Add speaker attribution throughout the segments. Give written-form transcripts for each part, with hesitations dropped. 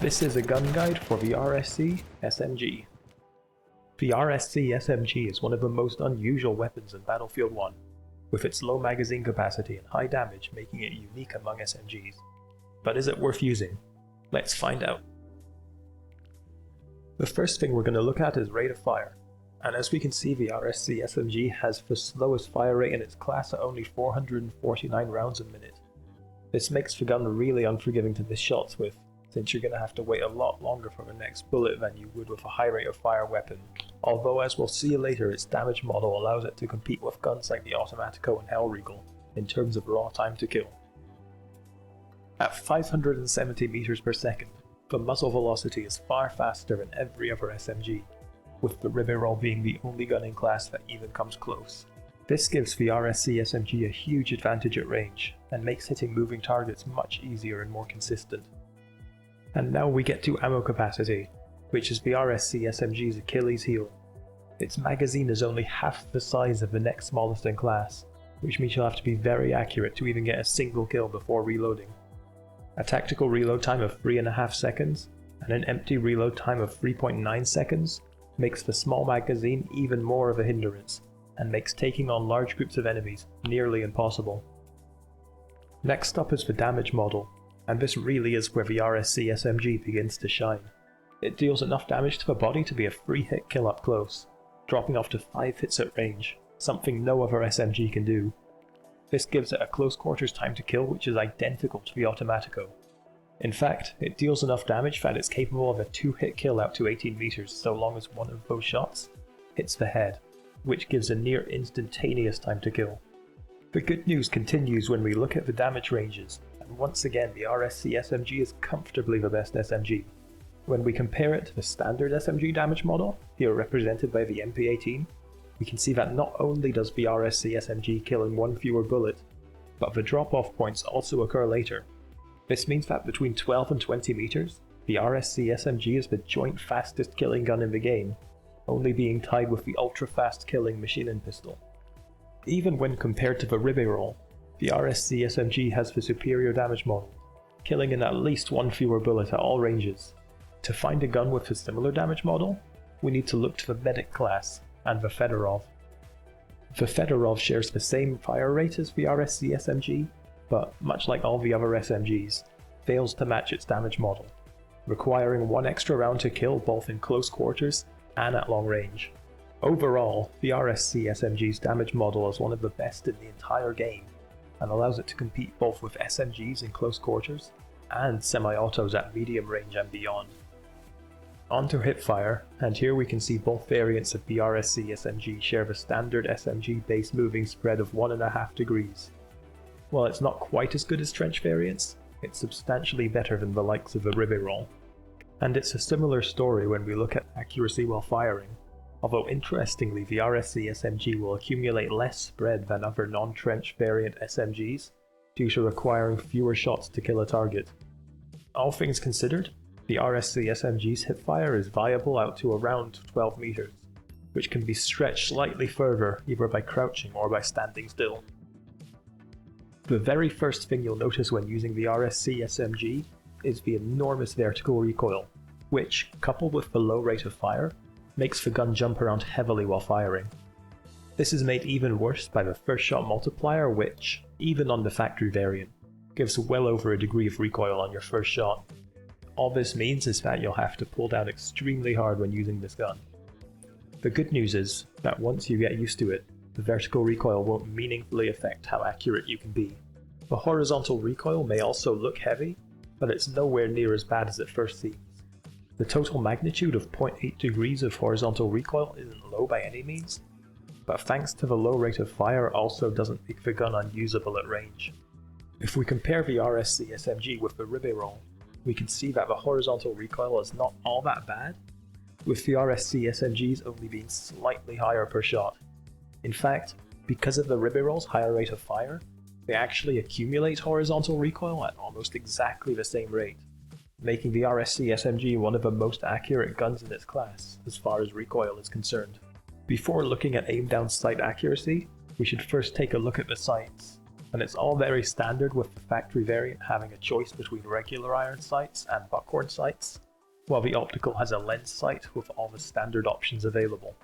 Speaker 1: This is a gun guide for the RSC SMG. The RSC SMG is one of the most unusual weapons in Battlefield 1, with its low magazine capacity and high damage making it unique among SMGs. But is it worth using? Let's find out. The first thing we're going to look at is rate of fire, and as we can see, the RSC SMG has the slowest fire rate in its class at only 449 rounds a minute. This makes the gun really unforgiving to miss shots with, since you're going to have to wait a lot longer for the next bullet than you would with a high rate of fire weapon, although as we'll see later, its damage model allows it to compete with guns like the Automatico and Hellriegel in terms of raw time to kill. At 570 meters per second, the muzzle velocity is far faster than every other SMG, with the Recoil being the only gun in class that even comes close. This gives the RSC SMG a huge advantage at range, and makes hitting moving targets much easier and more consistent. And now we get to ammo capacity, which is the RSC SMG's Achilles heel. Its magazine is only half the size of the next smallest in class, which means you'll have to be very accurate to even get a single kill before reloading. A tactical reload time of 3.5 seconds, and an empty reload time of 3.9 seconds makes the small magazine even more of a hindrance, and makes taking on large groups of enemies nearly impossible. Next up is the damage model, and this really is where the RSC SMG begins to shine. It deals enough damage to the body to be a 3-hit kill up close, dropping off to 5 hits at range, something no other SMG can do. This gives it a close quarters time to kill which is identical to the Automatico. In fact, it deals enough damage that it's capable of a 2-hit kill out to 18 meters so long as one of those shots hits the head, which gives a near instantaneous time to kill. The good news continues when we look at the damage ranges, and once again the RSC SMG is comfortably the best SMG. When we compare it to the standard SMG damage model, here represented by the MP18, we can see that not only does the RSC SMG kill in one fewer bullet, but the drop-off points also occur later. This means that between 12 and 20 meters, the RSC SMG is the joint fastest killing gun in the game, only being tied with the ultra-fast killing machine-gun pistol. Even when compared to the Recoil, the RSC SMG has the superior damage model, killing in at least one fewer bullet at all ranges. To find a gun with a similar damage model, we need to look to the Medic class and the Fedorov. The Fedorov shares the same fire rate as the RSC SMG, but much like all the other SMGs, fails to match its damage model, requiring one extra round to kill both in close quarters and at long range. Overall, the RSC SMG's damage model is one of the best in the entire game, and allows it to compete both with SMGs in close quarters and semi-autos at medium range and beyond. On to Hipfire, and here we can see both variants of the RSC SMG share the standard SMG base moving spread of 1.5 degrees. While it's not quite as good as trench variants, it's substantially better than the likes of the Recoil. And it's a similar story when we look at accuracy while firing, although interestingly the RSC SMG will accumulate less spread than other non-trench variant SMGs, due to requiring fewer shots to kill a target. All things considered, the RSC SMG's hipfire is viable out to around 12 meters, which can be stretched slightly further either by crouching or by standing still. The very first thing you'll notice when using the RSC SMG is the enormous vertical recoil, which, coupled with the low rate of fire, makes the gun jump around heavily while firing. This is made even worse by the first shot multiplier which, even on the factory variant, gives well over a degree of recoil on your first shot. All this means is that you'll have to pull down extremely hard when using this gun. The good news is that once you get used to it, the vertical recoil won't meaningfully affect how accurate you can be. The horizontal recoil may also look heavy, but it's nowhere near as bad as it first seems. The total magnitude of 0.8 degrees of horizontal recoil isn't low by any means, but thanks to the low rate of fire also doesn't make the gun unusable at range. If we compare the RSC SMG with the Recoil, we can see that the horizontal recoil is not all that bad, with the RSC SMGs only being slightly higher per shot. In fact, because of the Recoil's higher rate of fire, they actually accumulate horizontal recoil at almost exactly the same rate, making the RSC SMG one of the most accurate guns in its class as far as recoil is concerned. Before looking at aim down sight accuracy, we should first take a look at the sights, and it's all very standard with the factory variant having a choice between regular iron sights and buckhorn sights, while the optical has a lens sight with all the standard options available.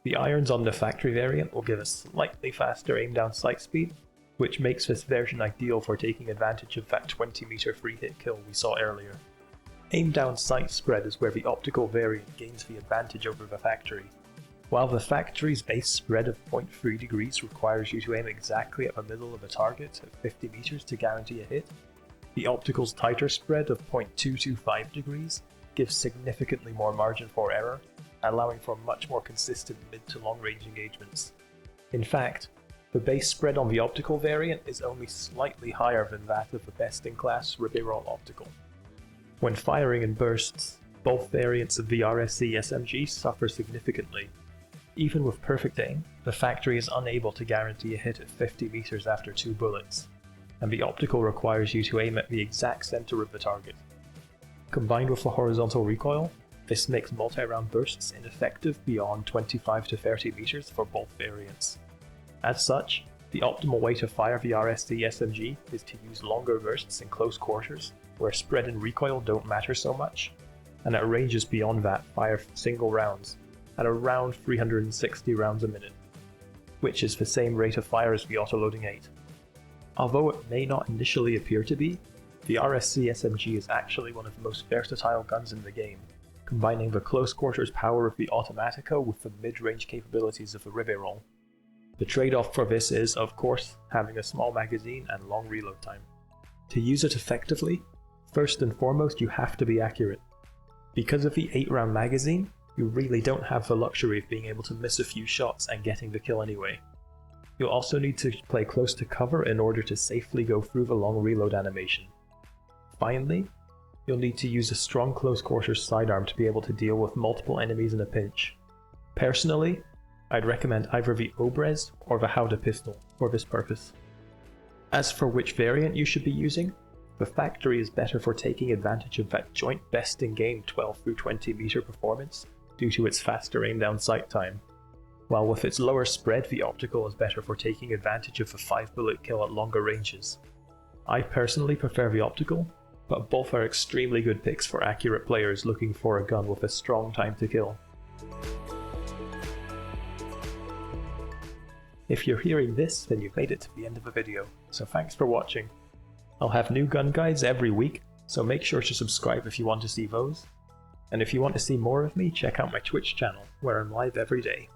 Speaker 1: The irons on the factory variant will give a slightly faster aim down sight speed, which makes this version ideal for taking advantage of that 20 meter free hit kill we saw earlier. Aim down sight spread is where the optical variant gains the advantage over the factory. While the factory's base spread of 0.3 degrees requires you to aim exactly at the middle of a target at 50 meters to guarantee a hit, the optical's tighter spread of 0.225 degrees gives significantly more margin for error, allowing for much more consistent mid to long range engagements. In fact, the base spread on the optical variant is only slightly higher than that of the best-in-class Recoil optical. When firing in bursts, both variants of the RSC SMG suffer significantly. Even with perfect aim, the factory is unable to guarantee a hit at 50 meters after 2 bullets, and the optical requires you to aim at the exact center of the target. Combined with the horizontal recoil, this makes multi-round bursts ineffective beyond 25 to 30 meters for both variants. As such, the optimal way to fire the RSC SMG is to use longer bursts in close quarters, where spread and recoil don't matter so much, and at ranges beyond that fire single rounds, at around 360 rounds a minute, which is the same rate of fire as the autoloading 8. Although it may not initially appear to be, the RSC SMG is actually one of the most versatile guns in the game, combining the close quarters power of the Automatica with the mid-range capabilities of the Recoil. The trade-off for this is, of course, having a small magazine and long reload time. To use it effectively, first and foremost you have to be accurate. Because of the 8-round magazine, you really don't have the luxury of being able to miss a few shots and getting the kill anyway. You'll also need to play close to cover in order to safely go through the long reload animation. Finally, you'll need to use a strong close quarters sidearm to be able to deal with multiple enemies in a pinch. Personally, I'd recommend either the Obrez or the Howdah pistol for this purpose. As for which variant you should be using, the factory is better for taking advantage of that joint best in game 12 through 20 meter performance due to its faster aim down sight time, while with its lower spread the optical is better for taking advantage of the 5 bullet kill at longer ranges. I personally prefer the optical, but both are extremely good picks for accurate players looking for a gun with a strong time to kill. If you're hearing this, then you've made it to the end of the video, so thanks for watching. I'll have new gun guides every week, so make sure to subscribe if you want to see those. And if you want to see more of me, check out my Twitch channel, where I'm live every day.